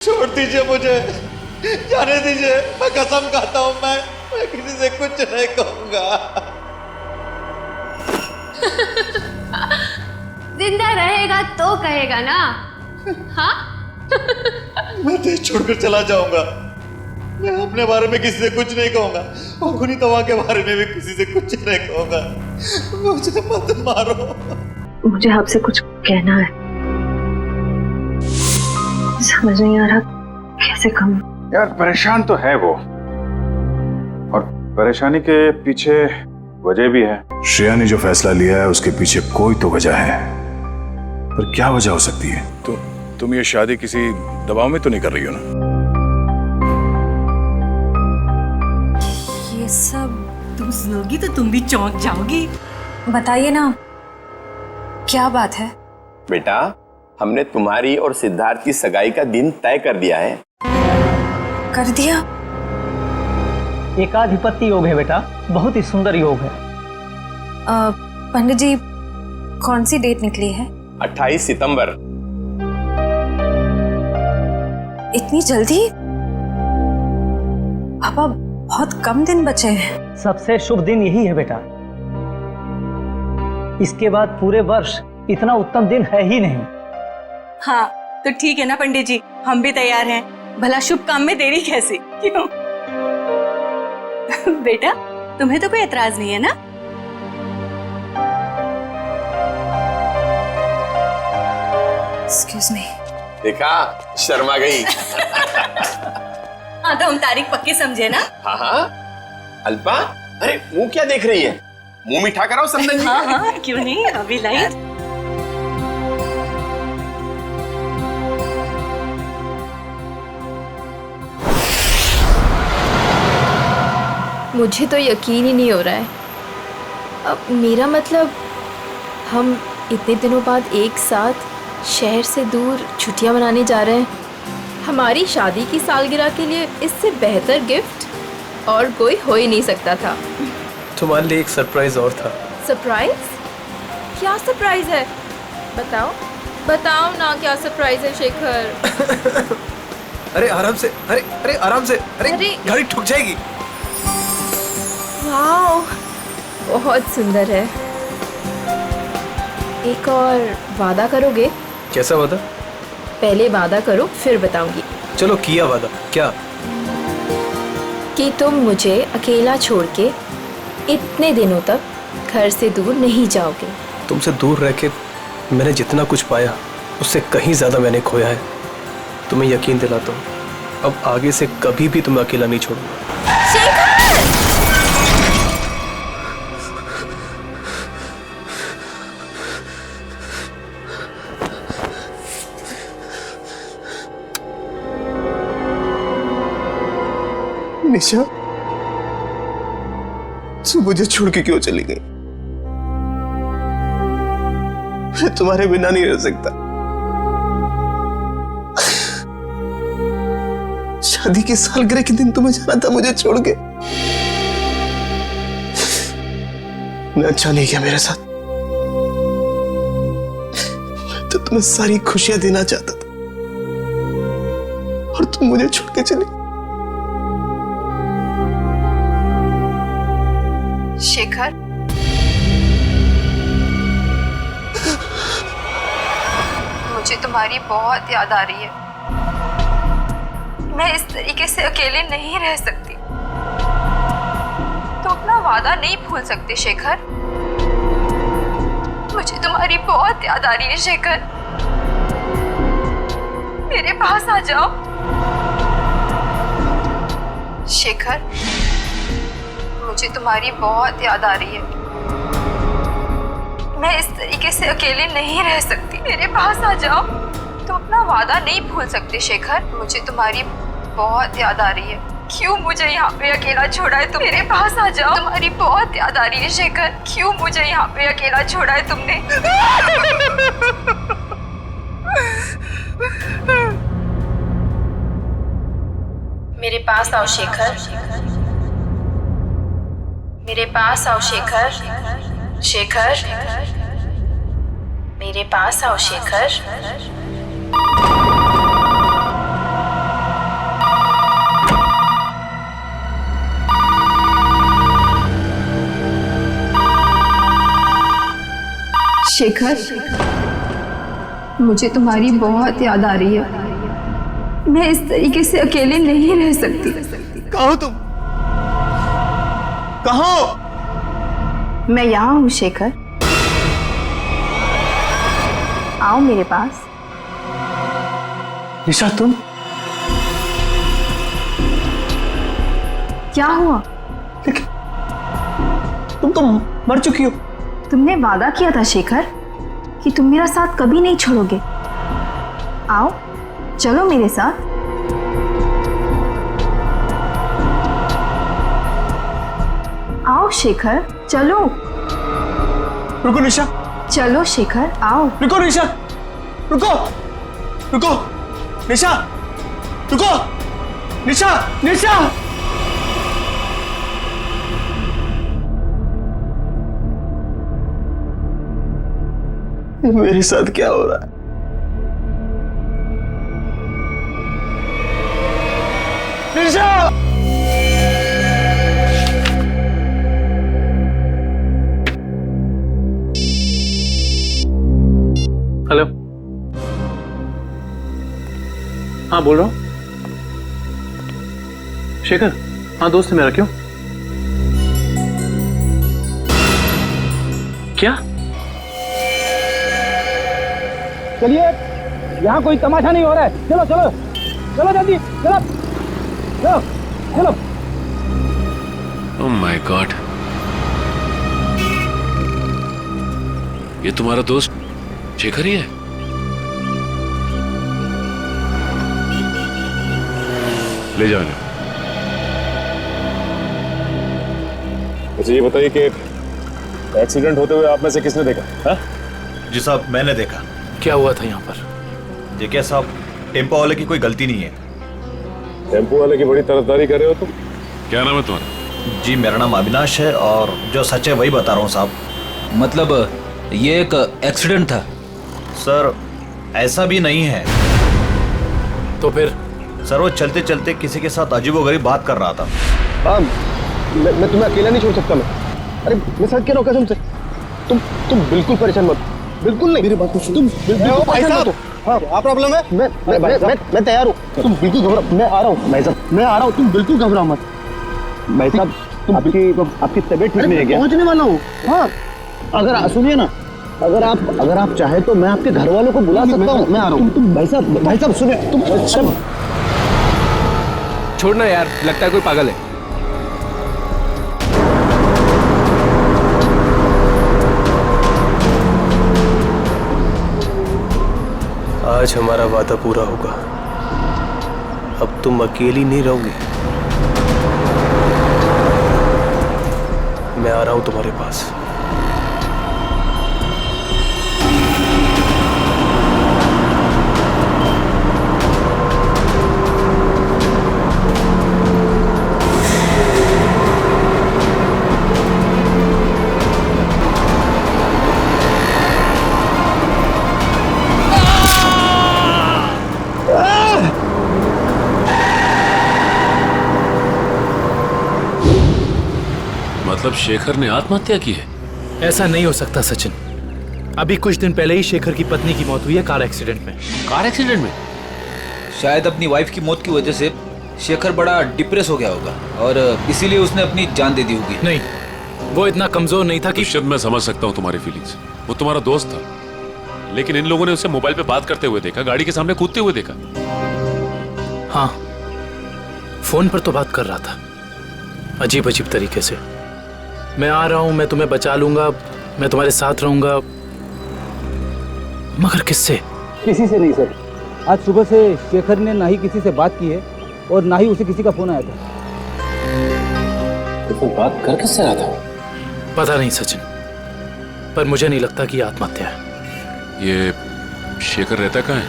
छोड़ दीजिए मुझे, जाने दीजिए। मैं कसम खाता हूँ मैं किसी से कुछ नहीं कहूंगा। जिंदा रहेगा तो कहेगा ना। हाँ? मैं देश छोड़कर चला जाऊंगा। मैं अपने बारे में किसी से कुछ नहीं कहूंगा और खुनी तवा के बारे में भी किसी से कुछ नहीं कहूंगा। मुझे मत मारो। मुझे आपसे कुछ कहना है, समझ नहीं आ रहा कैसे कहूँ। यार परेशान तो है वो, और परेशानी के पीछे वजह भी है। श्रेया ने जो फैसला लिया है उसके पीछे कोई तो वजह है, पर क्या वजह हो सकती है? तो तुम ये शादी किसी दबाव में तो नहीं कर रही हो ना? ये सब तुम सुनोगी तो तुम भी चौंक जाओगी। बताइए ना, क्या बात है? बेटा, हमने तुम्हारी और सिद्धार्थ की सगाई का दिन तय कर दिया है। कर दिया? एकाधिपत्य योग है बेटा, बहुत ही सुंदर योग है। पंडित जी, कौन सी डेट निकली है? 28 सितंबर। इतनी जल्दी? पापा, बहुत कम दिन बचे हैं। सबसे शुभ दिन यही है बेटा, इसके बाद पूरे वर्ष इतना उत्तम दिन है ही नहीं। हाँ तो ठीक है ना पंडित जी, हम भी तैयार हैं। भला शुभ काम में देरी कैसी? क्यों? बेटा, तुम्हें तो कोई एतराज नहीं है ना? Excuse me. देखा, शर्मा गई। हाँ तो हम तारीख पक्की समझे ना? हाँ हाँ। अल्पा, अरे मुंह क्या देख रही है? मुंह मीठा कराओ समझन जी। हाँ हाँ, क्यों नहीं, अभी लाई। मुझे तो यकीन ही नहीं हो रहा है। अब मेरा मतलब, हम इतने दिनों बाद एक साथ शहर से दूर छुट्टियां मनाने जा रहे हैं। हमारी शादी की सालगिरह के लिए इससे बेहतर गिफ्ट और कोई हो ही नहीं सकता था। तुम्हारे लिए एक सरप्राइज और था। सरप्राइज? क्या सरप्राइज है? बताओ बताओ ना, क्या सरप्राइज है शेखर? अरे आराम से, अरे आराम से, अरे गाड़ी ठुक जाएगी। वाओ, बहुत सुंदर है। एक और वादा करोगे? कैसा वादा? पहले वादा करो फिर बताऊंगी। चलो किया वादा। क्या? कि तुम मुझे अकेला छोड़ के इतने दिनों तक घर से दूर नहीं जाओगे। तुमसे दूर रह के मैंने जितना कुछ पाया उससे कहीं ज्यादा मैंने खोया है। तुम्हें यकीन दिलाता हूँ, अब आगे से कभी भी तुम्हें अकेला नहीं छोड़ूंगा। शेखर! निशा, तू मुझे छोड़ के क्यों चली गई? मैं तुम्हारे बिना नहीं रह सकता। शादी की सालगिरह के दिन तुम्हें जाना था मुझे छोड़ के। मैं अच्छा नहीं किया मेरे साथ। मैं तो तुम्हें सारी खुशियां देना चाहता था और तुम मुझे छोड़ के चली। शेखर, मुझे तुम्हारी बहुत याद आ रही है। मैं इस तरीके से अकेले नहीं रह सकती। तो अपना वादा नहीं भूल सकते शेखर। मुझे तुम्हारी बहुत याद आ रही है शेखर। मेरे पास आ जाओ शेखर। मुझे तुम्हारी बहुत याद आ रही है। मैं इस तरीके से अकेले नहीं रह सकती। मेरे पास आ जाओ। तुम अपना वादा नहीं भूल सकते शेखर। मुझे तुम्हारी बहुत याद आ रही है। क्यों मुझे यहाँ पे अकेला छोड़ा है तुम? मेरे पास आ जाओ। तुम्हारी बहुत याद आ रही है शेखर। क्यों मुझे यहाँ पे अकेला छोड़ा है तुमने? मेरे पास आओ शेखर। मेरे पास आओ शेखर। शेखर, मेरे पास आओ शेखर। शेखर, मुझे तुम्हारी बहुत याद आ रही है। मैं इस तरीके से अकेले नहीं रह सकती। कहाँ हो तुम? कहाँ हो? मैं यहाँ हूँ शेखर, आओ मेरे पास। निशा तुम? क्या हुआ? तुम तो मर चुकी हो। तुमने वादा किया था शेखर कि तुम मेरा साथ कभी नहीं छोड़ोगे। आओ, चलो मेरे साथ। आओ शेखर, चलो। रुको निशा, चलो शेखर, आओ। रुको निशा, रुको, रुको, निशा, रुको, निशा, निशा। मेरे साथ क्या हो रहा है? निशा! हेलो, हाँ बोल रहा हूँ। शेखर, हाँ दोस्त है मेरा। क्यों? क्या? चलिए, यहाँ कोई तमाशा नहीं हो रहा है। चलो चलो चलो जल्दी, चलो चलो चलो। ओह माय गॉड, ये तुम्हारा दोस्त शेखर ही है? ले जाओ इन्हें। मुझे ये बताइए कि एक्सीडेंट होते हुए आप में से किसने देखा? हाँ? जी साहब, मैंने देखा। क्या हुआ था यहाँ पर? देखिए साहब, टेम्पो वाले की कोई गलती नहीं है। टेम्पो वाले की बड़ी तरफदारी कर रहे हो तुम। क्या नाम है तुम्हारा? जी मेरा नाम अविनाश है और जो सच है वही बता रहा हूँ साहब। मतलब ये एक एक्सीडेंट था? सर ऐसा भी नहीं है। तो फिर? सर वो चलते चलते किसी के साथ अजीबोगरीब बात कर रहा था। हाँ, मैं तुम्हें अकेला नहीं छोड़ सकता। अरे मैं सच कह रहा हूँ कसम से। तुम बिल्कुल परेशान मत, बिल्कुल नहीं। मेरी बात सुनो, तुम बिल्कुल परेशान मत हो। हाँ, क्या प्रॉब्लम है? मैं तैयार हूँ। तुम बिल्कुल घबराओ, मैं आ रहा हूँ भाई साहब, मैं आ रहा हूँ। तुम बिल्कुल घबराओ मत भाई साहब। आपकी तबीयत ठीक नहीं है क्या? पहुँचने वाला हूँ। हाँ, अगर सुनिए ना, अगर आप चाहे तो मैं आपके घर वालों को बुला सकता हूँ। मैं आ रहा हूँ। तुम भाई साहब सुनिए, तुम छोड़ना यार, लगता है कोई पागल है। आज हमारा वादा पूरा होगा। अब तुम अकेली नहीं रहोगी। मैं आ रहा हूं तुम्हारे पास। मतलब शेखर ने आत्महत्या की है? ऐसा नहीं हो सकता सचिन। अभी कुछ दिन पहले ही शेखर की पत्नी की मौत हुई है कार एक्सीडेंट में। कार एक्सीडेंट में? शायद अपनी वाइफ की मौत की वजह से शेखर बड़ा डिप्रेस हो गया होगा और इसीलिए उसने अपनी जान दे दी होगी। नहीं, वो इतना कमजोर नहीं था कि। शायद मैं समझ सकता हूँ तुम्हारी फीलिंग्स। वो तुम्हारा दोस्त था, लेकिन इन लोगों ने उसे मोबाइल पे बात करते हुए देखा, गाड़ी के सामने कूदते हुए देखा। हाँ, फोन पर तो बात कर रहा था, अजीब अजीब तरीके से। मैं आ रहा हूं, मैं तुम्हें बचा लूंगा, मैं तुम्हारे साथ रहूंगा, मगर किससे? किसी से नहीं सर। आज सुबह से शेखर ने ना ही किसी से बात की है और ना ही उसे किसी का फोन आया था। तो फिर बात कर किससे रहा था? पता नहीं सचिन, पर मुझे नहीं लगता कि आत्महत्या है। ये शेखर रहता कहाँ है?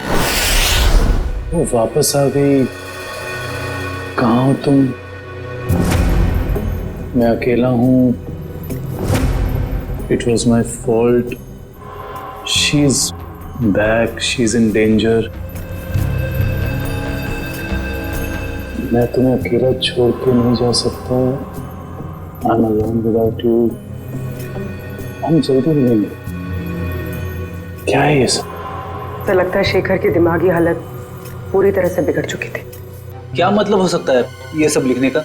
वो वापस आ गई। कहाँ हो तुम? मैं अकेला हूँ। It was my fault. She's back. She's in danger. मैं तुम्हें अकेला छोड़ के नहीं जा सकता। I'm alone without you. हम जल्दी मिलेंगे। क्या है ये सब? तो लगता है शेखर की दिमागी हालत पूरी तरह से बिगड़ चुकी थी। क्या मतलब हो सकता है ये सब लिखने का?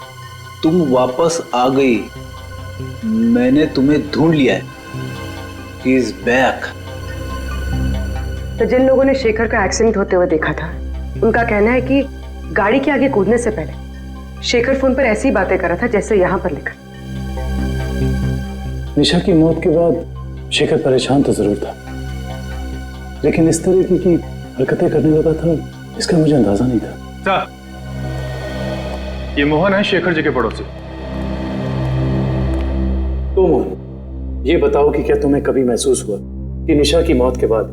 तुम वापस आ गई, मैंने तुम्हें ढूंढ लिया है। He is back. तो जिन लोगों ने शेखर का एक्सीडेंट होते हुए देखा था, उनका कहना है कि गाड़ी के आगे कूदने से पहले शेखर फोन पर ऐसी बातें कर रहा था जैसे यहाँ पर लिखा। निशा की मौत के बाद शेखर परेशान तो जरूर था, लेकिन इस तरीके की हरकतें करने लगा था इसका मुझे अंदाजा नहीं था। ये मोहन है शेखर जी के पड़ोसी। तो मोहन, ये बताओ कि क्या तुम्हें कभी महसूस हुआ कि निशा की मौत के बाद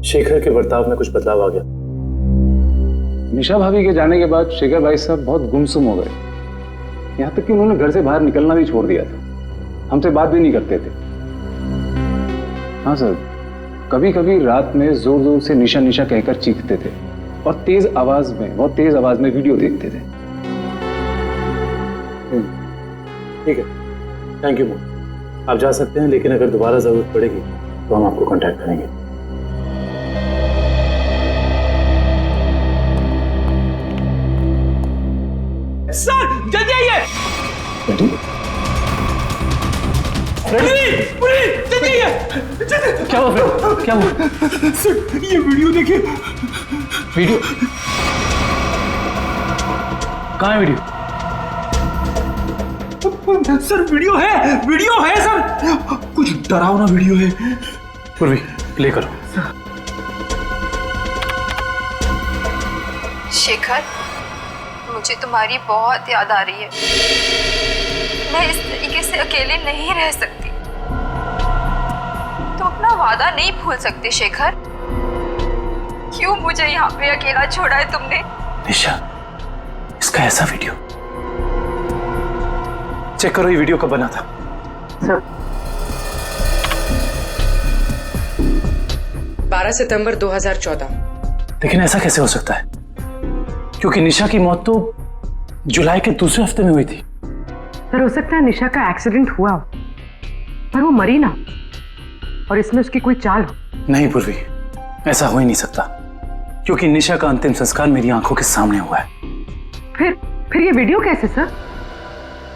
शेखर के बर्ताव में कुछ बदलाव आ गया? निशा भाभी के जाने के बाद शेखर भाई साहब बहुत गुमसुम हो गए। यहाँ तक कि उन्होंने घर से बाहर निकलना भी छोड़ दिया था, हमसे बात भी नहीं करते थे। हाँ सर, कभी कभी रात में जोर जोर से निशा निशा कहकर चीखते थे और बहुत तेज आवाज में वीडियो देखते थे। ठीक है, थैंक यू मोहन, आप जा सकते हैं, लेकिन अगर दोबारा जरूरत पड़ेगी तो हम आपको कांटेक्ट करेंगे। सर जल्दी आइए। पुलिस जल्दी आइए। क्या हुआ? क्या हुआ? सर ये वीडियो देखिए। वीडियो कहाँ है? वीडियो सर वीडियो है सर, कुछ डरावना वीडियो है। पूर्वी प्ले करो। शेखर, मुझे तुम्हारी बहुत याद आ रही है। मैं इस तरीके से अकेले नहीं रह सकती। तुम अपना वादा नहीं भूल सकते शेखर। क्यों मुझे यहाँ पे अकेला छोड़ा है तुमने? निशा, इसका ऐसा वीडियो चेक करो, ये वीडियो कब बना था? सर 12 सितंबर 2014। लेकिन ऐसा कैसे हो सकता है, क्योंकि निशा की मौत तो जुलाई के दूसरे हफ्ते में हुई थी। सर हो सकता है निशा का एक्सीडेंट हुआ हो, पर वो मरी ना, और इसमें उसकी कोई चाल हो। नहीं पूर्वी, ऐसा हो ही नहीं सकता, क्योंकि निशा का अंतिम संस्कार मेरी आंखों के सामने हुआ है। फिर ये वीडियो कैसे सर?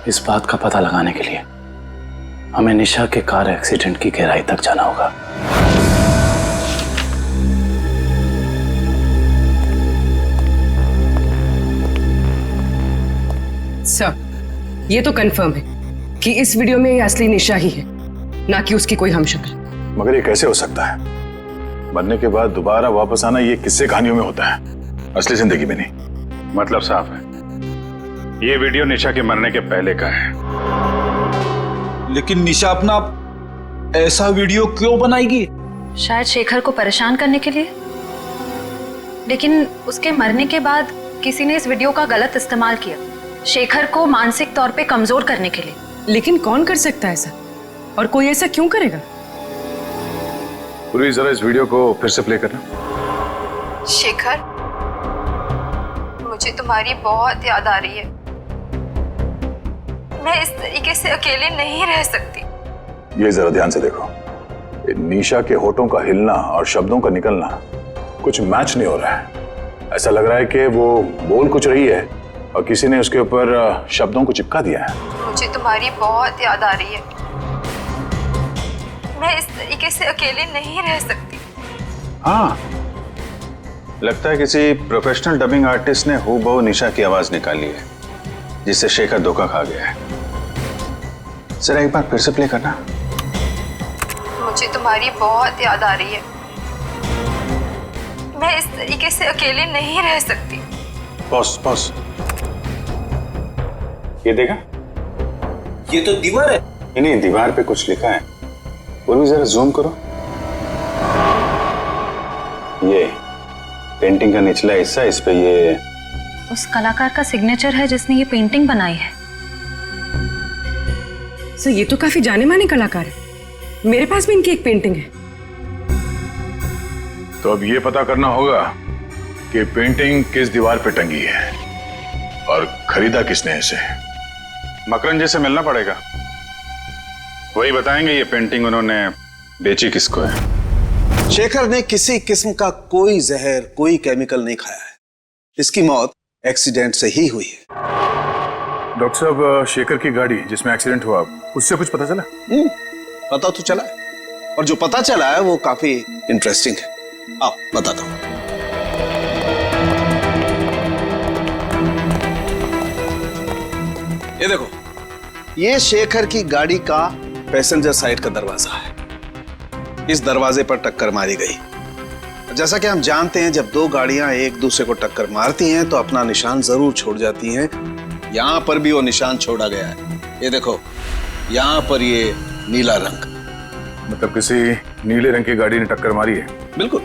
इस बात का पता लगाने के लिए हमें निशा के कार एक्सीडेंट की गहराई तक जाना होगा। सर ये तो कंफर्म है कि इस वीडियो में ये असली निशा ही है, ना कि उसकी कोई हमशक्ल। मगर ये कैसे हो सकता है? मरने के बाद दोबारा वापस आना ये किस्से कहानियों में होता है, असली जिंदगी में नहीं। मतलब साफ है, ये वीडियो निशा के मरने के पहले का है। लेकिन निशा अपना ऐसा वीडियो क्यों बनाएगी? शायद शेखर को परेशान करने के लिए, लेकिन उसके मरने के बाद किसी ने इस वीडियो का गलत इस्तेमाल किया, शेखर को मानसिक तौर पे कमजोर करने के लिए। लेकिन कौन कर सकता है ऐसा, और कोई ऐसा क्यों करेगा? पूरी जरा इस वीडियो को फिर से प्ले करना। शेखर, मुझे तुम्हारी बहुत याद आ रही है। मैं इस तरीके से अकेले नहीं रह सकती। ये जरा ध्यान से देखो, निशा के होठों का हिलना और शब्दों का निकलना कुछ मैच नहीं हो रहा है। ऐसा लग रहा है कि वो बोल कुछ रही है और किसी ने उसके ऊपर शब्दों को चिपका दिया है। मुझे तुम्हारी बहुत याद आ रही है। मैं इस तरीके से अकेले नहीं रह सकती। हाँ, लगता है किसी प्रोफेशनल डबिंग आर्टिस्ट ने हूबहू निशा की आवाज निकाली है, जिससे शेखर धोखा खा गया है। जरा एक बार फिर से प्ले करना। मुझे तुम्हारी बहुत याद आ रही है। मैं इस तरीके से अकेले नहीं रह सकती। पॉज। ये देखा? ये तो दीवार है। नहीं, दीवार पे कुछ लिखा है। और भी जरा जूम करो। ये पेंटिंग का निचला हिस्सा, इस पे ये उस कलाकार का सिग्नेचर है जिसने ये पेंटिंग बनाई है। सर ये तो काफी जाने माने कलाकार है, मेरे पास भी इनकी एक पेंटिंग है। तो अब ये पता करना होगा कि पेंटिंग किस दीवार पे टंगी है और खरीदा किसने इसे। मकरन जी से मिलना पड़ेगा, वही बताएंगे ये पेंटिंग उन्होंने बेची किसको है। शेखर ने किसी किस्म का कोई जहर, कोई केमिकल नहीं खाया है। इसकी मौत एक्सीडेंट से ही हुई है। डॉक्टर साहब, शेखर की गाड़ी जिसमें एक्सीडेंट हुआ, उससे कुछ पता चला? पता तो चला है, और जो पता चला है वो काफी इंटरेस्टिंग है। आओ बताता हूं। ये देखो, ये शेखर की गाड़ी का पैसेंजर साइड का दरवाजा है। इस दरवाजे पर टक्कर मारी गई। जैसा कि हम जानते हैं, जब दो गाड़ियां एक दूसरे को टक्कर मारती हैं तो अपना निशान जरूर छोड़ जाती हैं। यहां पर भी वो निशान छोड़ा गया है। ये देखो, यहां पर ये नीला रंग, मतलब किसी नीले रंग की गाड़ी ने टक्कर मारी है। बिल्कुल।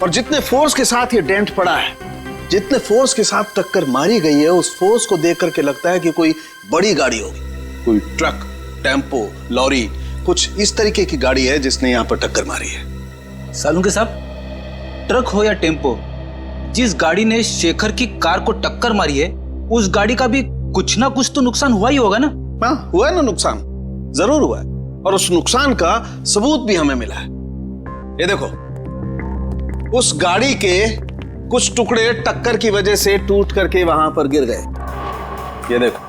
और जितने फोर्स के साथ ये डेंट पड़ा है, जितने फोर्स के साथ टक्कर मारी गई है, उस फोर्स को देख करके लगता है कि कोई बड़ी गाड़ी होगी, कोई ट्रक, टेम्पो, लॉरी, कुछ इस तरीके की गाड़ी है जिसने यहां पर टक्कर मारी है। सालुंके साहब, ट्रक हो या टेम्पो, जिस गाड़ी ने शेखर की कार को टक्कर मारी है, उस गाड़ी का भी कुछ ना कुछ तो नुकसान हुआ ही होगा ना? हाँ, हुआ है ना नुकसान, जरूर हुआ है। और उस नुकसान का सबूत भी हमें मिला है। ये देखो, उस गाड़ी के कुछ टुकड़े टक्कर की वजह से टूट करके वहां पर गिर गए। ये देखो,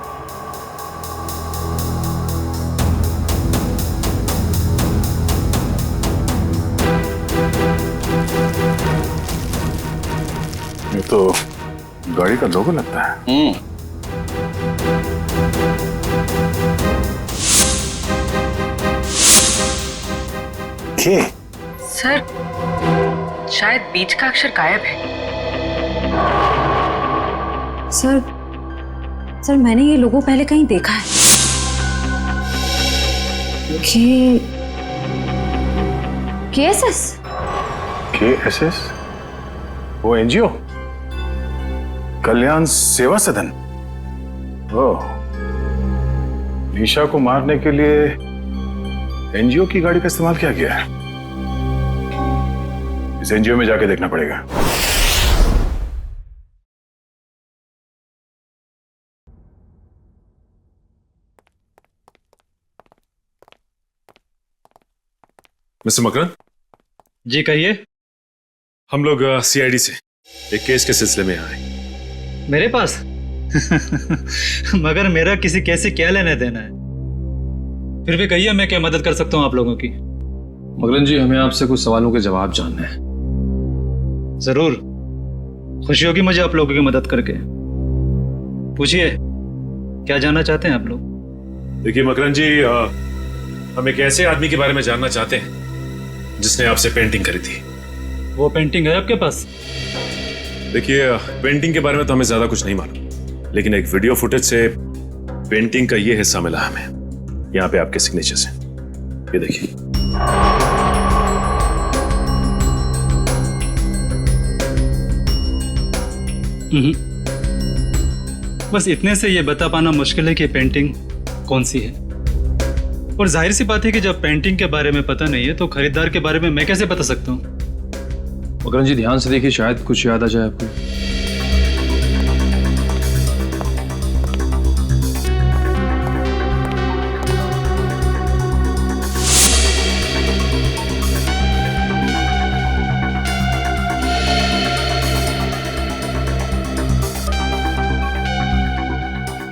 ये तो गाड़ी का लोगो लगता है। के? सर, शायद बीच का अक्षर गायब है। सर मैंने ये लोगो पहले कहीं देखा है। KSS? KSS? वो एनजीओ, कल्याण सेवा सदन। ओह, निशा को मारने के लिए एनजीओ की गाड़ी का इस्तेमाल किया गया है। इस एनजीओ में जाके देखना पड़ेगा। मिस्टर मकरन जी, कहिए। हम लोग सीआईडी से एक केस के सिलसिले में आए। मेरे पास मगर मेरा किसी केस से क्या लेना देना है? फिर भी कहिए, मैं क्या मदद कर सकता हूं आप लोगों की? मकरन जी, हमें आपसे कुछ सवालों के जवाब जानने हैं। जरूर, खुशी होगी मुझे आप लोगों की मदद करके। पूछिए, क्या जानना चाहते हैं आप लोग? देखिए मकरन जी, हम एक ऐसे आदमी के बारे में जानना चाहते हैं जिसने आपसे पेंटिंग करी थी। वो पेंटिंग है आपके पास? देखिए, पेंटिंग के बारे में तो हमें ज्यादा कुछ नहीं मालूम, लेकिन एक वीडियो फुटेज से पेंटिंग का ये हिस्सा मिला हमें। यहाँ पे आपके सिग्नेचर्स हैं, ये देखिए। बस इतने से ये बता पाना मुश्किल है कि पेंटिंग कौन सी है। और जाहिर सी बात है कि जब पेंटिंग के बारे में पता नहीं है तो खरीदार के बारे में मैं कैसे बता सकता हूँ? मकरन जी, ध्यान से देखिए, शायद कुछ याद आ जाए आपको।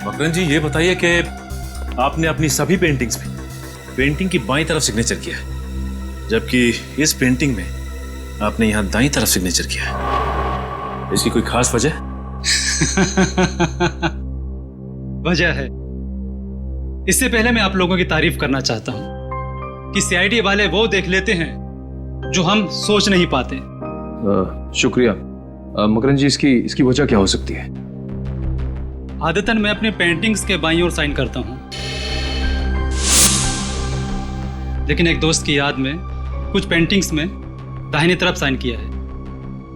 मकरन जी, ये बताइए कि आपने अपनी सभी पेंटिंग्स में पेंटिंग की बाईं तरफ सिग्नेचर किया है, जबकि इस पेंटिंग में आपने यहां दाईं तरफ सिग्नेचर किया है। इसकी कोई खास वजह? वजह है। इससे पहले मैं आप लोगों की तारीफ करना चाहता हूं कि सीआईडी वाले वो देख लेते हैं जो हम सोच नहीं पाते। शुक्रिया। मकरन जी, इसकी वजह क्या हो सकती है? आदतन मैं अपनी पेंटिंग्स के बाईं ओर साइन करता हूं, लेकिन एक दोस्त की याद में कुछ पेंटिंग्स में दाहिनी तरफ साइन किया है।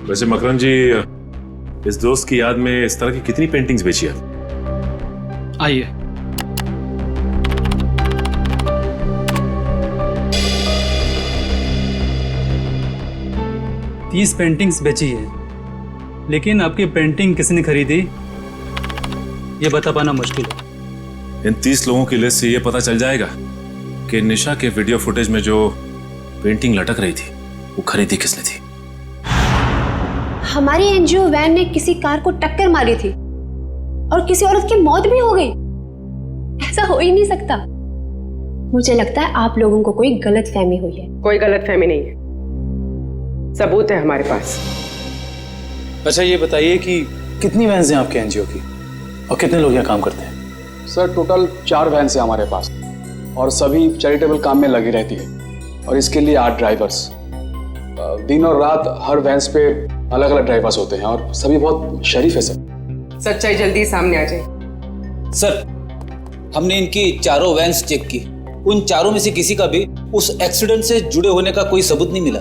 वैसे मकरन जी, इस दोस्त की याद में इस तरह की कितनी पेंटिंग्स बेची आप? आइए, तीस पेंटिंग्स बेची है, लेकिन आपकी पेंटिंग किसने खरीदी ये बता पाना मुश्किल है। इन 30 लोगों की लिस्ट से ये पता चल जाएगा कि निशा के वीडियो फुटेज में जो पेंटिंग लटक रही थी वो खरीदी किसने थी? हमारी एनजीओ वैन ने किसी कार को टक्कर मारी थी और किसी औरत की मौत भी हो गई। ऐसा हो ही नहीं सकता। मुझे लगता है आप लोगों को कोई गलतफहमी हुई है। कोई गलतफहमी नहीं है, सबूत है हमारे पास। अच्छा ये बताइए कि कितनी वैन्स हैं आपके एनजीओ की और कितने लोग यहाँ काम करते हैं? सर टोटल 4 वैन्स हैं हमारे पास और सभी चैरिटेबल काम में लगी रहती है और इसके लिए 8 ड्राइवर्स। दिन और रात हर वैन्स पे अलग अलग ड्राइवर्स होते हैं और सभी बहुत शरीफ है सर। सच्चाई जल्दी सामने आ जाए। सर हमने इनकी चारों वैन्स चेक की, उन चारों में से किसी का भी उस एक्सीडेंट से जुड़े होने का कोई सबूत नहीं मिला।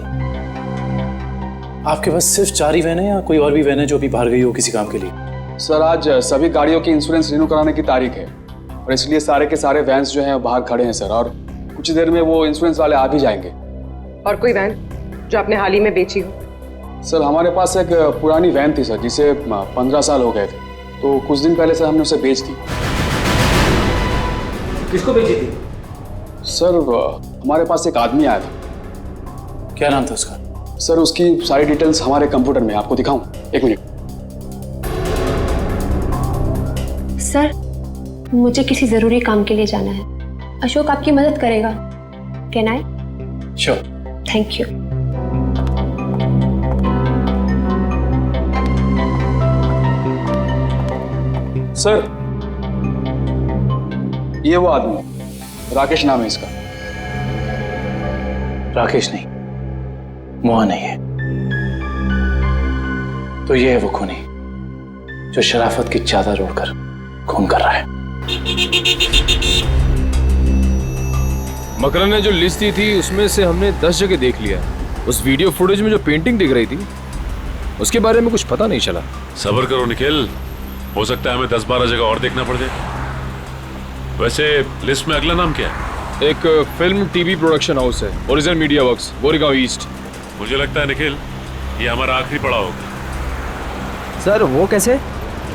आपके पास सिर्फ 4 ही वैन है या कोई और भी वैन है जो अभी बाहर गई हो किसी काम के लिए? सर आज सभी गाड़ियों की इंश्योरेंस रिन्यू कराने की तारीख है और इसलिए सारे के सारे वैन्स जो हैं बाहर खड़े हैं सर, और कुछ देर में वो इंश्योरेंस वाले आ भी जाएंगे। और कोई वैन जो आपने हाल ही में बेची हो? सर हमारे पास एक पुरानी वैन थी सर, जिसे 15 साल हो गए थे, तो कुछ दिन पहले सर हमने उसे बेच दी। किसको बेची थी? सर हमारे पास एक आदमी आया था। क्या नाम था उसका? सर उसकी सारी डिटेल्स हमारे कंप्यूटर में, आपको दिखाऊं? 1 मिनट। सर मुझे किसी जरूरी काम के लिए जाना है। अशोक आपकी मदद करेगा। Can I? Sure. Thank you. Sir ये वो आदमी, राकेश नाम है इसका। राकेश नहीं, मोहन है ये। तो ये है वो खूनी जो शराफत की चादर ओढ़कर खून कर रहा है। मकरन ने जो लिस्ट दी थी उसमें से हमने 10 जगह देख लिया। उस वीडियो फुटेज में जो पेंटिंग दिख रही थी उसके बारे में कुछ पता नहीं चला। सब्र करो निखिल, हो सकता है हमें 10-12 जगह और देखना पड़ जाए। वैसे लिस्ट में अगला नाम क्या है? एक फिल्म टीवी प्रोडक्शन हाउस है, original media works, Goregaon east. मुझे लगता है निखिल ये हमारा आखिरी पड़ाव होगा। सर वो कैसे?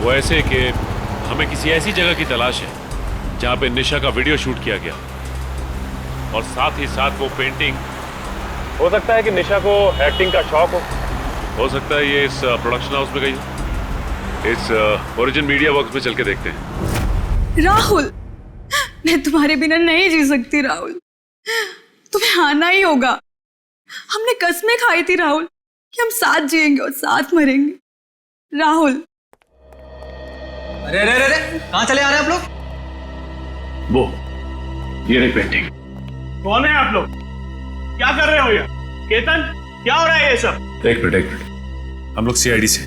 वो ऐसे कि हमें किसी ऐसी जगह की तलाश है जहाँ पे निशा का वीडियो शूट किया गया और साथ ही साथ वो पेंटिंग। हो सकता है कि निशा को एक्टिंग का शौक हो सकता है ये इस प्रोडक्शन हाउस में गई हो। इस ओरिजिन मीडिया वर्क्स में चल के देखते हैं। राहुल मैं तुम्हारे बिना नहीं जी सकती राहुल, तुम्हें आना ही होगा। हमने कसमें खाई थी राहुल कि हम साथ जिएंगे और साथ मरेंगे। राहुल अरे अरे अरे कहाँ चले आ रहे हैं आप लोग? वो ये रही पेंटिंग। कौन है आप लोग? क्या कर रहे हो ये? केतन क्या हो रहा है ये सब? एक मिनट, हम लोग सीआईडी से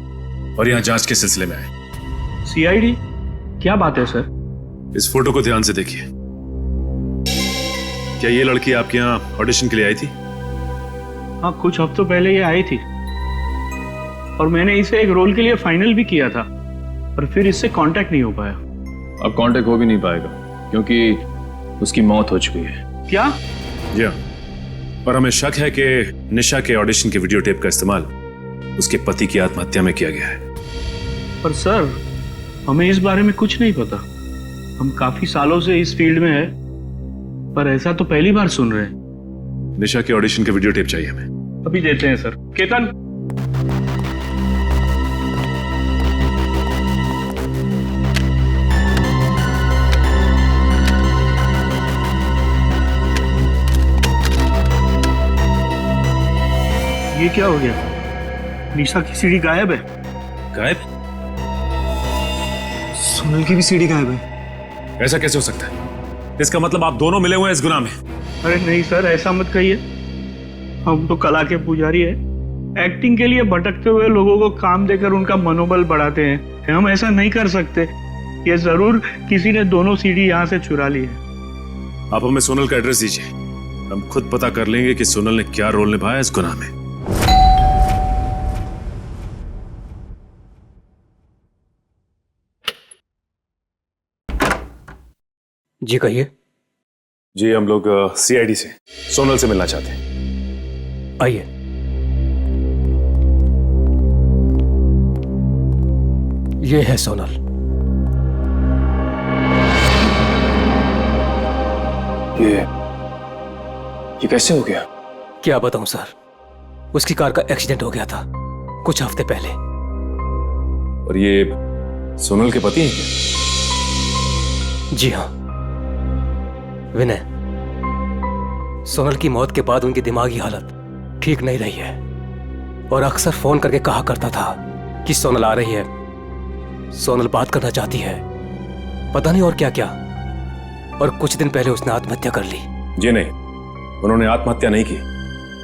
और यहाँ जांच के सिलसिले में आए। सीआईडी? क्या बात है सर? इस फोटो को ध्यान से देखिए। क्या ये लड़की आपके यहाँ ऑडिशन के लिए आई थी? हाँ कुछ हफ्तों पहले ये आई थी और मैंने इसे एक रोल के लिए फाइनल भी किया था, पर फिर इससे कांटेक्ट नहीं हो पाया। अब कांटेक्ट हो भी नहीं पाएगा क्योंकि उसकी मौत हो चुकी है। क्या? जी हाँ, और हमें शक है कि निशा के ऑडिशन के वीडियो टेप का इस्तेमाल उसके पति की आत्महत्या में किया गया है। पर सर हमें इस बारे में कुछ नहीं पता। हम काफी सालों से इस फील्ड में हैं, पर ऐसा तो पहली बार सुन रहे हैं। निशा के ऑडिशन के वीडियो टेप चाहिए हमें। अभी देते हैं सर। केतन ये क्या हो गया? निशा की सीडी गायब है। गायब? सुनील की भी सीडी गायब है। ऐसा कैसे हो सकता है? इसका मतलब आप दोनों मिले हुए हैं इस गुनाह में। अरे नहीं सर, ऐसा मत कहिए। हम तो कला के पुजारी है, एक्टिंग के लिए भटकते हुए लोगों को काम देकर उनका मनोबल बढ़ाते हैं। हम ऐसा नहीं कर सकते। ये जरूर किसी ने दोनों सीडी यहाँ से चुरा ली है। आप हमें सोनल का एड्रेस दीजिए, हम खुद पता कर लेंगे कि सोनल ने क्या रोल निभाया इस गुनाह में। जी कहिए। जी हम लोग सीआईडी से सोनल से मिलना चाहते हैं। आइए। ये है सोनल। ये कैसे हो गया? क्या बताऊं सर, उसकी कार का एक्सीडेंट हो गया था कुछ हफ्ते पहले। और ये सोनल के पति हैं क्या? जी हाँ, विनय। सोनल की मौत के बाद उनकी दिमागी हालत ठीक नहीं रही है और अक्सर फोन करके कहा करता था कि सोनल आ रही है, सोनल बात करना चाहती है, पता नहीं और क्या क्या। और कुछ दिन पहले उसने आत्महत्या कर ली। जी नहीं, उन्होंने आत्महत्या नहीं की,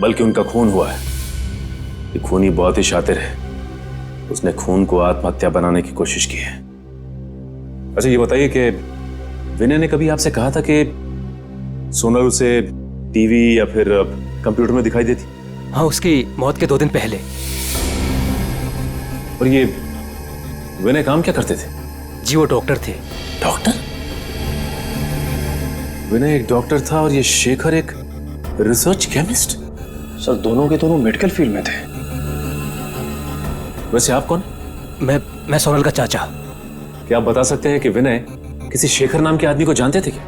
बल्कि उनका खून हुआ है। ये खूनी बहुत ही शातिर है, उसने खून को आत्महत्या बनाने की कोशिश की है। अच्छा ये बताइए कि विनय ने कभी आपसे कहा था कि सोनल उसे टीवी या फिर कंप्यूटर में दिखाई देती? हाँ, उसकी मौत के 2 दिन पहले। और ये विनय काम क्या करते थे? जी वो डॉक्टर थे। डॉक्टर? विनय एक डॉक्टर था और ये शेखर एक रिसर्च केमिस्ट? सर दोनों के दोनों मेडिकल फील्ड में थे। वैसे आप कौन? मैं सोनल का चाचा। क्या आप बता सकते हैं कि विनय किसी शेखर नाम के आदमी को जानते थे क्या?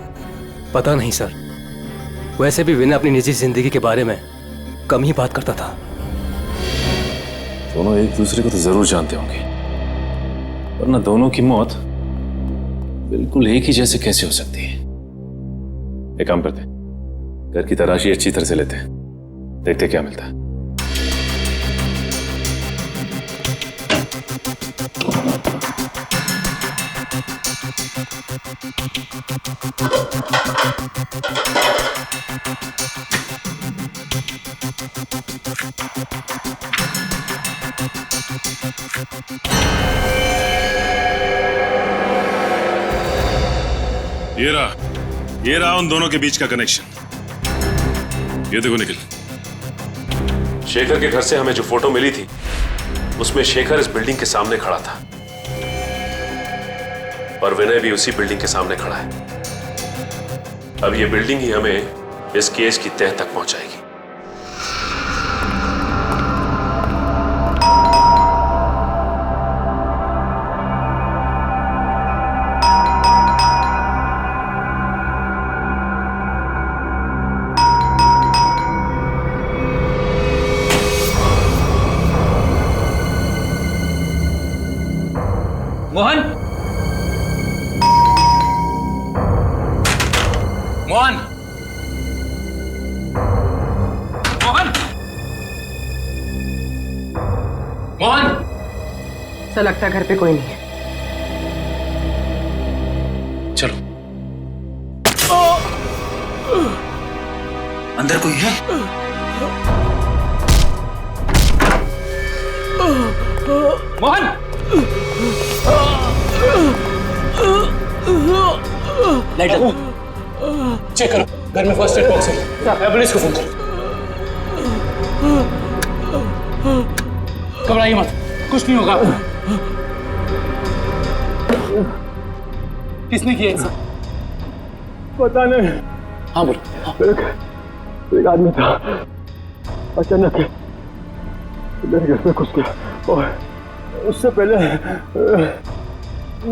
पता नहीं सर, वैसे भी विनय अपनी निजी जिंदगी के बारे में कम ही बात करता था। दोनों एक दूसरे को तो जरूर जानते होंगे, वरना दोनों की मौत बिल्कुल एक ही जैसे कैसे हो सकती है? एक काम करते हैं, घर की तलाशी अच्छी तरह से लेते हैं, देखते क्या मिलता है। ये रहा उन दोनों के बीच का कनेक्शन। ये देखो निखिल, शेखर के घर से हमें जो फोटो मिली थी उसमें शेखर इस बिल्डिंग के सामने खड़ा था और विनय भी उसी बिल्डिंग के सामने खड़ा है। अब ये बिल्डिंग ही हमें इस केस की तह तक पहुंचाएगी। मोहन, मोहन, मोहन, मोहन। ऐसा लगता है घर पे कोई नहीं है। चलो। अंदर कोई है? मोहन, लाइट लगाओ। चेक करो, घर में फर्स्ट एड बॉक्स है। एम्बुलेंस को फोन करो। घबराइए मत, कुछ नहीं होगा। किसने किया इसे? पता नहीं। हाँ बोलो। एक आदमी था, अचानक मेरे घर में घुस गया और उससे पहले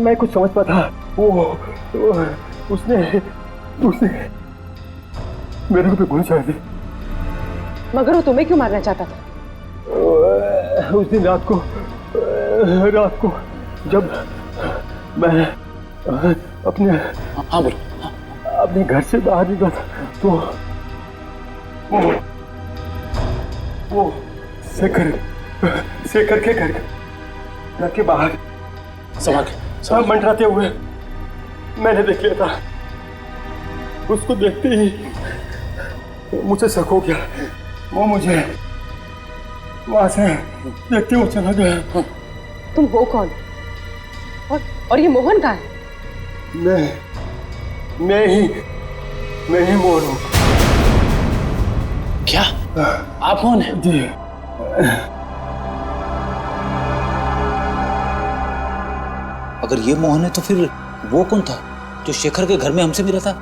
मैं कुछ समझ पाता, उसने मेरे को गोली चला दी। मगर वो तुम्हें क्यों मारना चाहता था? उस दिन रात को जब मैं अपने घर से बाहर निकला था तो वो शेखर के घर के बाहर सब मंडराते हुए मैंने देख लिया था। उसको देखते ही मुझे शक हो गया। वो मुझे वहां से देखते हुए चला गया। तुम हो कौन? और ये मोहन कहाँ है? मैं ही मोहन हूँ। क्या आप कौन हैं? जी। अगर ये मोहन है तो फिर वो कौन था जो शेखर के घर में हमसे मिला था?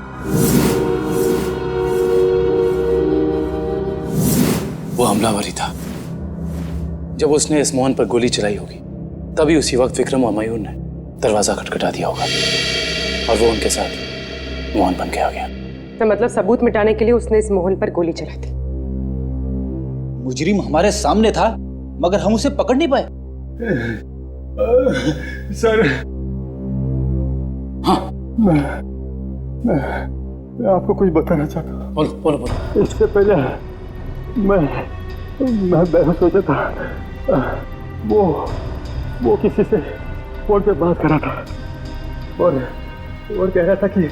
वो हमलावर ही था। जब उसने इस मोहन पर गोली चलाई होगी तभी उसी वक्त विक्रम और मयूर ने दरवाजा खटखटा दिया होगा और वो उनके साथ मोहन बन के आ गया। तो मतलब सबूत मिटाने के लिए उसने इस मोहन पर गोली चलाई थी। मुजरिम हमारे सामने था मगर हम उसे पकड़ नहीं पाए। सर हाँ मैं आपको कुछ बताना चाहता हूँ। बोलो बोलो बोलो। इससे पहले मैं बेहोश हो जाता। वो किसी से फोन पे बात कर रहा था और कह रहा था कि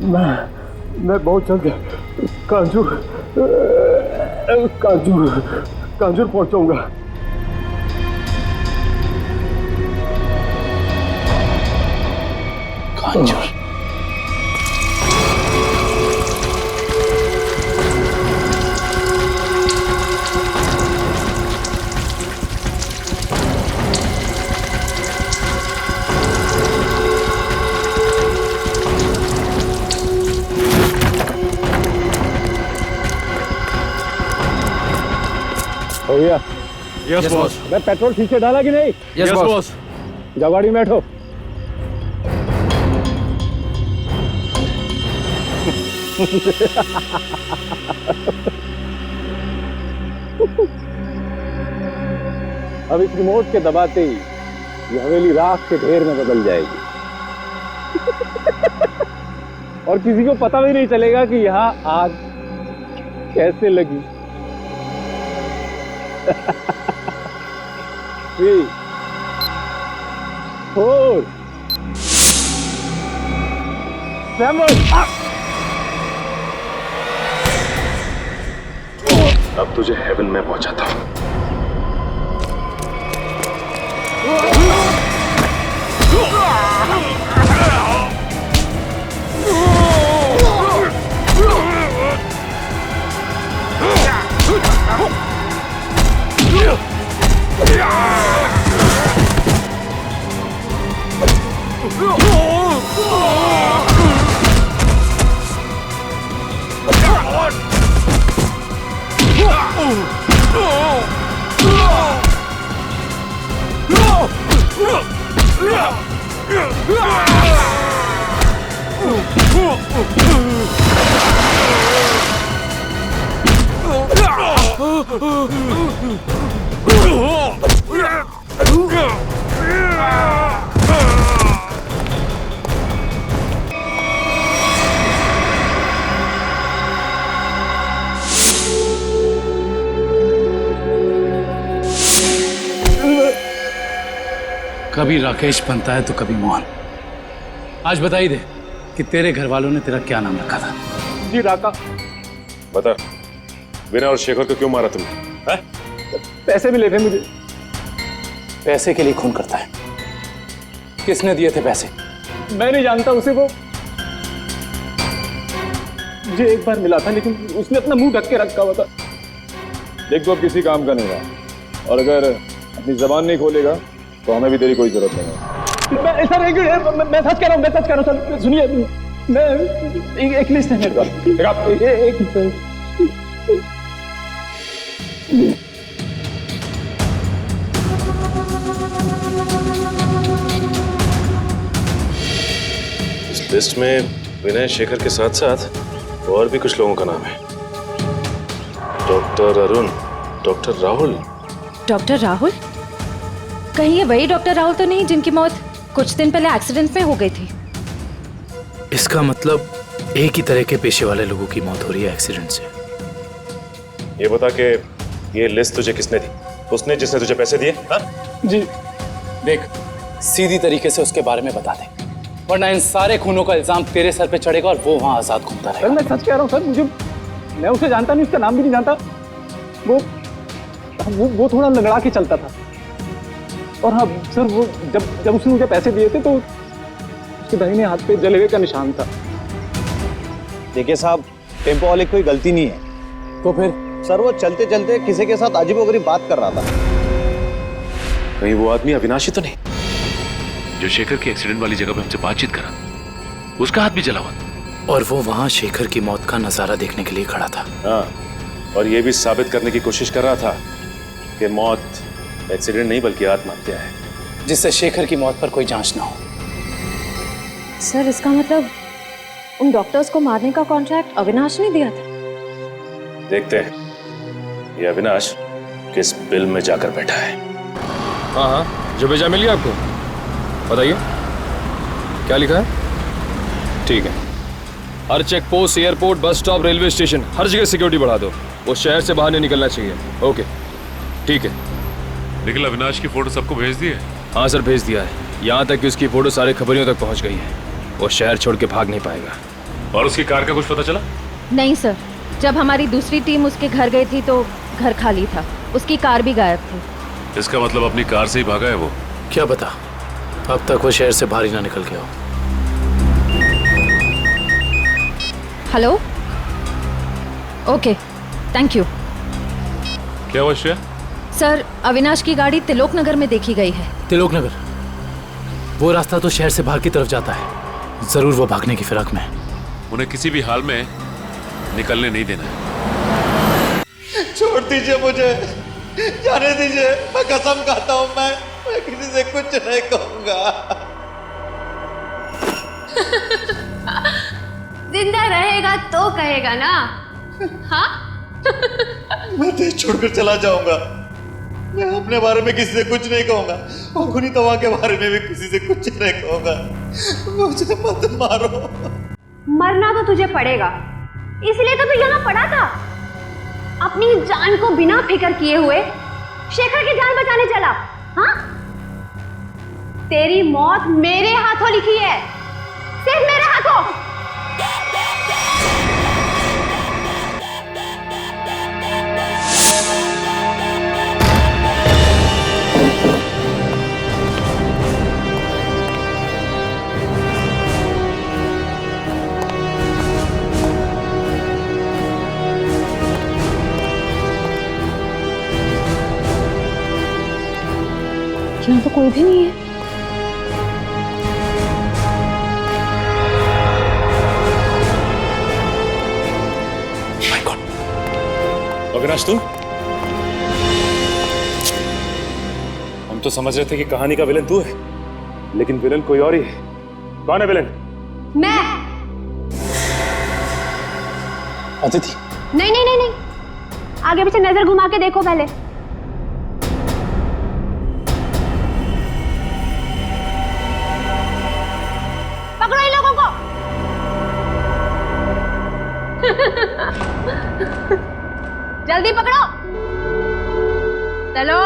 मैं बहुत जल्द कांजूर पहुंचाऊंगा। कांजूर? हो गया? Yes boss. मैं पेट्रोल ठीक से डाला कि नहीं? Yes boss. जाओ गाड़ी में बैठो। अब इस रिमोट के दबाते ही ये हवेली राख के ढेर में बदल जाएगी और किसी को पता भी नहीं चलेगा कि यहाँ आग कैसे लगी। 3, 4, 7 अब तुझे हेवन में पहुंचाता हूं। कभी राकेश बनता है तो कभी मोहन। आज बता ही दे कि तेरे घर वालों ने तेरा क्या नाम रखा था। जी राका। बता, विनय और शेखर को क्यों मारा तुमने? पैसे मिले थे मुझे। पैसे के लिए खून करता है? किसने दिए थे पैसे? मैं नहीं जानता उसे। वो मुझे एक बार मिला था लेकिन उसने अपना मुंह ढक के रखा हुआ था। देख तो अब किसी काम का नहीं रहा और अगर अपनी जबान नहीं खोलेगा तो हमें भी तेरी कोई जरूरत नहीं है। सर मैं सच कह रहा हूँ, सर सुनिए। मैं एक लिस्ट है मेरे पास। इस लिस्ट में विनय शेखर के साथ साथ और भी कुछ लोगों का नाम है। Doctor Arun, doctor Rahul. Doctor Rahul? कहीं ये वही डॉक्टर राहुल तो नहीं जिनकी मौत कुछ दिन पहले एक्सीडेंट में हो गई थी? इसका मतलब एक ही तरह के पेशे वाले लोगों की मौत हो रही है एक्सीडेंट से। ये बता के ये लिस्ट तुझे किसने दी? उसने जिसने तुझे पैसे दिए? हाँ? जी। देख, सीधी तरीके से उसके बारे में बता दे, वरना इन सारे खूनों का इल्जाम तेरे सर पे चढ़ेगा और वो वहां आजाद घूमता रहेगा। मैं सच कह रहा हूँ सर। मैं उसे जानता नहीं, उसका नाम भी नहीं जानता। वो थोड़ा लंगड़ा के चलता था। और हाँ सर, वो जब उसने मुझे पैसे दिए थे तो उसके दाहिने हाथ पे जले हुए का निशान था। देखिए साहब, टेम्पो वाले की कोई गलती नहीं है। तो फिर? सर वो चलते चलते किसी के साथ अजीबोगरीब बात कर रहा था। कहीं वो आदमी अविनाशी तो नहीं जो शेखर के एक्सीडेंट वाली जगह पे हमसे बातचीत करा? उसका हाथ भी जला हुआ था। और वो वहां शेखर की मौत का नजारा देखने के लिए खड़ा था। हाँ, और ये भी साबित करने की कोशिश कर रहा था कि मौत एक्सीडेंट नहीं बल्कि आत्महत्या है, जिससे शेखर की मौत पर कोई जांच ना हो। सर इसका मतलब उन डॉक्टर्स को मारने का कॉन्ट्रैक्ट अविनाश ने दिया था? देखते हैं ये अविनाश किस बिल में जाकर बैठा है? हाँ हाँ, जो भेजा मिल गया आपको? बताइए क्या लिखा है? ठीक है, हर check post, airport, bus stop, railway station, हर जगह सिक्योरिटी बढ़ा दो। वो शहर से बाहर नहीं निकलना चाहिए। ओके ठीक है। निखिल, अविनाश की फोटो सबको भेज दी है? हाँ सर, भेज दिया है। यहाँ तक कि उसकी फोटो सारे खबरियों तक पहुँच गई है। वो शहर छोड़ के भाग नहीं पाएगा। और उसकी कार का कुछ पता चला? नहीं सर, जब हमारी दूसरी टीम उसके घर गई थी तो घर खाली था, उसकी कार भी गायब थी। इसका मतलब अपनी कार से ही भागा है वो? क्या पता, अब तक वो शहर से बाहर ही ना निकल गया हो। Hello, okay, thank you. क्या हुआ श्रेया? सर, अविनाश की गाड़ी तिलोक नगर में देखी गई है। तिलोक नगर? वो रास्ता तो शहर से बाहर की तरफ जाता है। जरूर वो भागने की फिराक में। उन्हें किसी भी हाल में निकलने नहीं देना है। छोड़ दीजिए मुझे, जाने दीजिए। मैं कसम खाता हूं, मैं किसी से कुछ नहीं कहूंगा। जिंदा रहेगा तो कहेगा ना? हाँ? मैं देश छोड़कर चला जाऊंगा। मैं अपने बारे में किसी से कुछ नहीं कहूंगा और खुनी तवा के बारे में भी किसी से कुछ नहीं कहूंगा। मुझे मत मारो। मरना तो तुझे पड़ेगा, इसलिए तो तू यहाँ पड़ा था। अपनी जान को बिना फिक्र किए हुए शेखर की जान बचाने चला। हाँ? तेरी मौत मेरे हाथों लिखी है, सिर्फ मेरे हाथों। यहाँ तो कोई भी नहीं है। अविनाश, तुम? हम तो समझ रहे थे कि कहानी का विलन तू है, लेकिन विलन कोई और ही है। कौन है विलन? मैं। अदिति? नहीं नहीं नहीं नहीं, आगे पीछे नजर घुमा के देखो पहले। पकड़ो इन लोगों को। जल्दी पकड़ो, चलो।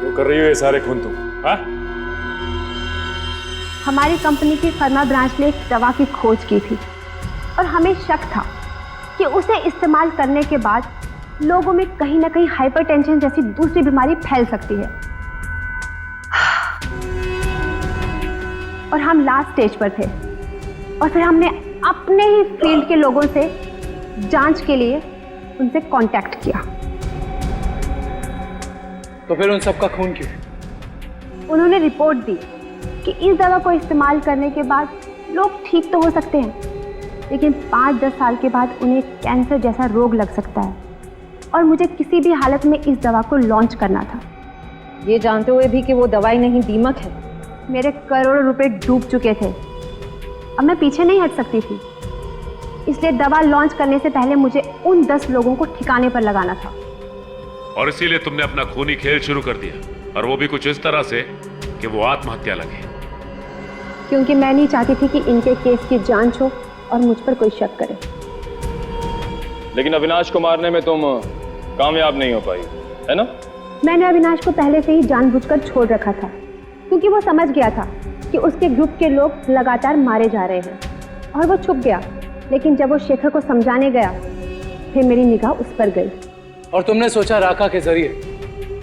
वो कर रही हो ये सारे खून तुम? हाँ? हमारी कंपनी की फर्मा ब्रांच ने एक दवा की खोज की थी और हमें शक था कि उसे इस्तेमाल करने के बाद लोगों में कहीं ना कहीं हाइपरटेंशन जैसी दूसरी बीमारी फैल सकती है। और हम लास्ट स्टेज पर थे और फिर हमने अपने ही फील्ड के लोगों से जांच के लिए उनसे कांटेक्ट किया। तो फिर उन सबका खून क्यों? उन्होंने रिपोर्ट दी कि इस दवा को इस्तेमाल करने के बाद लोग ठीक तो हो सकते हैं, लेकिन 5-10 साल के बाद उन्हें कैंसर जैसा रोग लग सकता है और मुझे किसी भी हालत में इस दवा को लॉन्च करना था, ये जानते हुए भी कि वो दवाई नहीं दीमक है। मेरे करोड़ों रुपए डूब चुके थे, अब मैं पीछे नहीं हट सकती थी। इसलिए दवा लॉन्च करने से पहले मुझे उन 10 लोगों को ठिकाने पर लगाना था। और इसीलिए तुमने अपना खूनी खेल शुरू कर दिया, और वो भी कुछ इस तरह से कि वो आत्महत्या लगे। क्योंकि मैं नहीं चाहती थी कि इनके केस की जांच हो और मुझ पर कोई शक करे। लेकिन अविनाश को मारने में तुम कामयाब नहीं हो पाई, है ना? मैंने अविनाश को पहले से ही जानबूझकर छोड़ रखा था, क्योंकि वो समझ गया था कि उसके ग्रुप के लोग लगातार मारे जा रहे हैं और वो छुप गया। लेकिन जब वो शेखर को समझाने गया, फिर मेरी निगाह उस पर गई। और तुमने सोचा राका के जरिए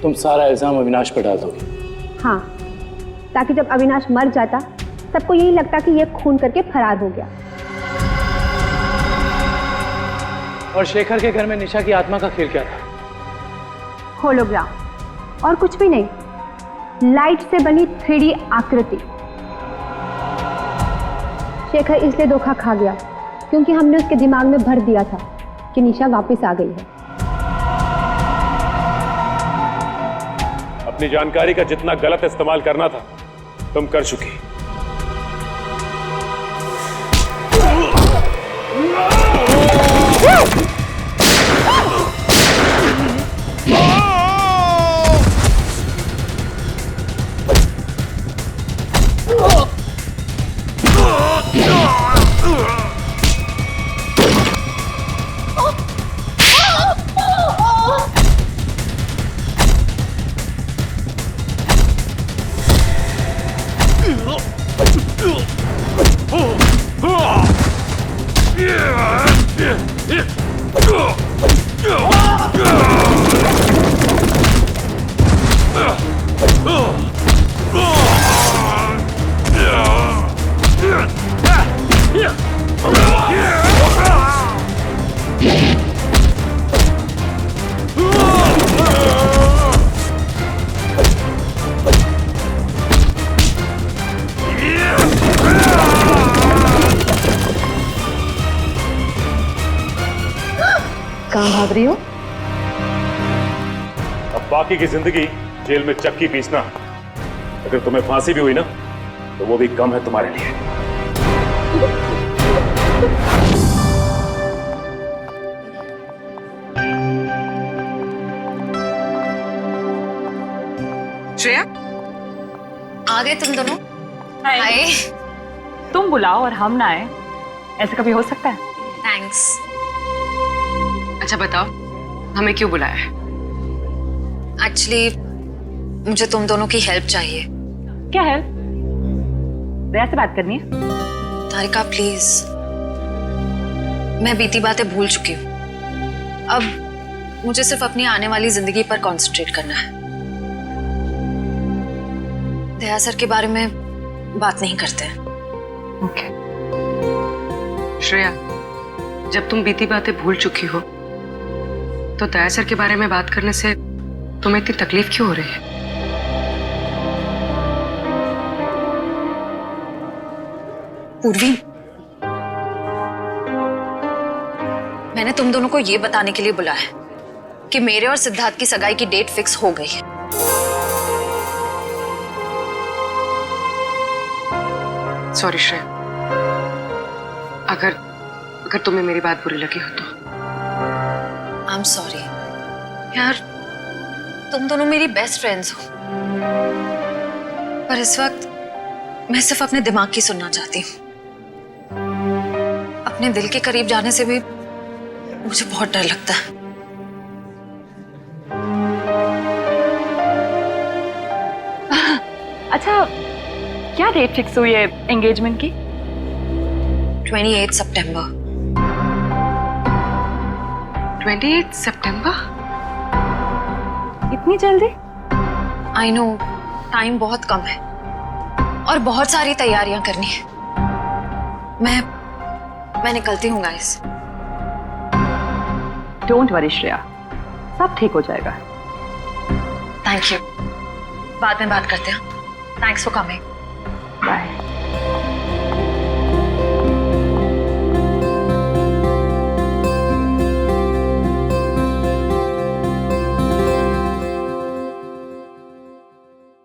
तुम सारा इल्जाम अविनाश पर डाल दोगे? हाँ, ताकि जब अविनाश मर जाता सबको यही लगता कि ये खून करके फरार हो गया। और शेखर के घर में निशा की आत्मा का खेल क्या था? होलोग्राम, और कुछ भी नहीं। लाइट से बनी 3D आकृति। शेखर इसलिए धोखा खा गया क्योंकि हमने उसके दिमाग में भर दिया था कि निशा वापस आ गई है। अपनी जानकारी का जितना गलत इस्तेमाल करना था तुम कर चुकी। कहाँ भाग रही हो? अब बाकी की जिंदगी जेल में चक्की पीसना, अगर तुम्हें फांसी भी हुई ना तो वो भी कम है तुम्हारे लिए। श्रेया, आ गए तुम दोनों? हाय। तुम बुलाओ और हम ना आए, ऐसा कभी हो सकता है? थैंक्स। अच्छा बताओ, हमें क्यों बुलाया है? एक्चुअली मुझे तुम दोनों की हेल्प चाहिए। क्या हेल्प? दया से बात करनी है? तारिका प्लीज, मैं बीती बातें भूल चुकी हूँ। अब मुझे सिर्फ अपनी आने वाली जिंदगी पर कंसंट्रेट करना है। दया सर के बारे में बात नहीं करते हैं। ओके। श्रेया, जब तुम बीती बातें भूल चुकी हो तो दया सर के बारे में बात करने से तुम्हें इतनी तकलीफ क्यों हो रही है? पूर्वी, मैंने तुम दोनों को ये बताने के लिए बुलाया है कि मेरे और सिद्धार्थ की सगाई की डेट फिक्स हो गई है। सॉरी श्रेया, अगर तुम्हें मेरी बात बुरी लगी हो तो। आई एम सॉरी यार, तुम दोनों मेरी बेस्ट फ्रेंड्स हो, पर इस वक्त मैं सिर्फ अपने दिमाग की सुनना चाहती हूँ। अपने दिल के करीब जाने से भी मुझे बहुत डर लगता है। अच्छा, क्या डेट फिक्स हुई है एंगेजमेंट की? 28 सितंबर। 28 सितंबर? इतनी जल्दी? आई नो, टाइम बहुत कम है और बहुत सारी तैयारियां करनी है। मैं निकलती हूँ गाइस। डोंट वरी श्रेया, सब ठीक हो जाएगा। थैंक यू, बाद में बात करते हैं। Thanks for coming.